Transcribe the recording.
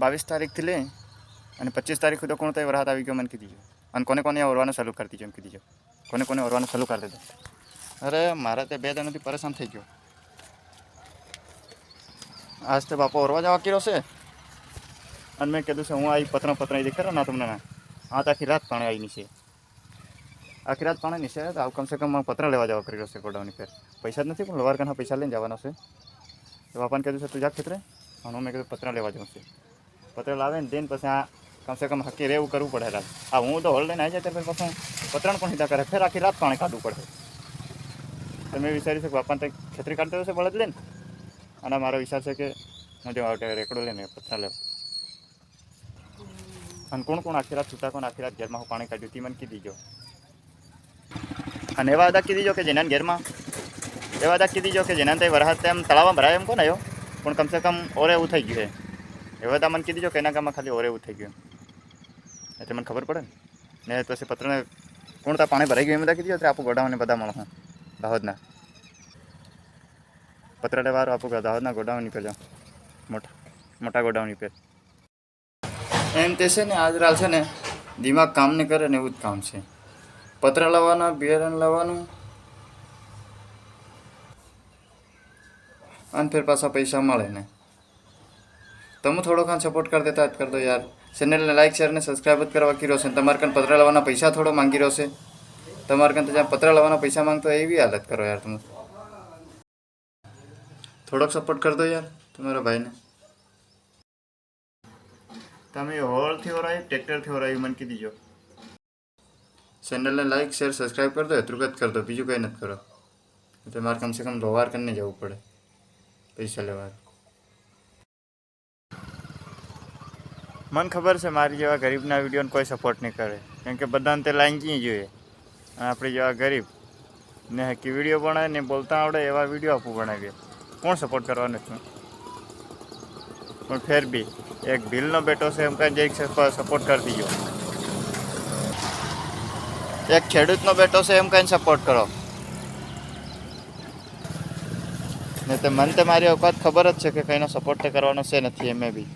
22 તારીખથી લઈ અને 25 તારીખ સુધી કોણ તો વરસાદ આવી ગયો મને કીધી અને કોને ઓરવાનું ચાલુ કરી દીધું એમ કીધી કોને ઓરવાનું ચાલુ કરી દીધું. અરે મારે તે 2 દિનથી પરેશાન થઈ ગયો. આજ તો બાપા ઓરવા જવા કર્યો છે અને મેં કીધું છે હું આવી પત્ર એ ખરા ના તમને ના હા તો આખી રાત પાણી આવી છે. આખી રાત પાણી નીચે તો આવું કમસે કમ પત્ર લેવા જવા કર્યો છે ગોડાઉનની ફેર. પૈસા જ નથી પણ લવાર કના પૈસા લઈને જવાનો છે. તો બાપાને કીધું છે તું જા ખેતરે અને મેં કીધું પત્ર લેવા જવું છે. પત્ર લાવે ને દઈને પછી આ કમસે કમ હકી રહેવું કરવું પડે રાત. આ હું તો હોલ લઈને આવી જાય ત્યારે પછી પત્રણ પણ સીધા કરે ફેર આખી રાત પાણી કાઢવું પડે. તો મેં વિચાર્યું છે કે બાપાને કંઈક ખેતરી કાઢતો હશે બળદ લઈને અને મારો વિચાર છે કે હું જો રેકડો લઈને પત્ર લેવા અને કોણ આખી રાત છૂટા કોણ આખી રાત ઘરમાં હું પાણી કાઢ્યું તે મને કીધી ગયો. અને એવા અદા કીધી જો કે જેના ઘરમાં એવા અદા કીધી જો કે જેના તે વરસાદ એમ તળાવમાં ભરાય એમ કોણ આવ્યો પણ કમસે કમ ઓરે એવું થઈ ગયું છે. એવા અદા મને કીધી જો કે એના ગામમાં ખાલી ઓરે એવું થઈ ગયું એટલે મને ખબર પડે ને પછી પત્રને કોણ ત્યાં પાણી ભરાઈ ગયું એમ બધા કીધી એટલે આપું ગોડાઉનને બધા મળો હું દાહોદના પત્ર લેવા આપું દાહોદના ગોડાઉનની પર જાઉં મોટા ગોડાઉનની પર એમ તે છે ને આજકાલ છે ને દિમાગ કામ નહીં કરે ને એવું જ કામ છે. પત્ર લાવવાના બિયારણ લાવવાનું અને ફેર પાછા પૈસા મળે ને તમે થોડો ખાન સપોર્ટ કરી દેતા જ કરી દો યાર. ચેનલને લાઈક શેર ને સબસ્ક્રાઈબ જ કરવા કીધો છે. તમારે કાન પત્ર લાવવાના પૈસા થોડો માંગી રહ્યો છે. તમારે કાન તો જ્યાં પત્ર લાવવાના પૈસા માંગતો એવી હાલત કરો યાર. તમે થોડોક સપોર્ટ કરી દો યાર તમારા ભાઈને. તમે હોલથી ઓરાયું ટ્રેક્ટરથી ઓરાયું મને કીધી જો. ચેનલને લાઈક શેર સબસ્ક્રાઈબ કરી દો એટલું જ કરી દો બીજું કંઈ નથી કરો. તમારે કમસે કમ લોવાર કરીને જવું પડે પૈસા લેવા. મને ખબર છે મારી જેવા ગરીબના વિડીયોને કોઈ સપોર્ટ નહીં કરે કેમ કે બધાને તે લાંગી જોઈએ અને આપણે જેવા ગરીબ ને હકી વિડીયો બનાવે ને બોલતા આવડે એવા વિડીયો આપું બનાવીએ કોણ સપોર્ટ કરવાનું છું. પણ ફેર બી એક ભીલનો બેટો છે એમ કાંઈ જઈ સપોર્ટ કરી દીજો. એક ખેડૂતનો બેટો છે એમ કાંઈ સપોર્ટ કરો ને તો મને તો મારી ઓકાત ખબર જ છે કે કંઈનો સપોર્ટ તો કરવાનો છે નથી એમે બી.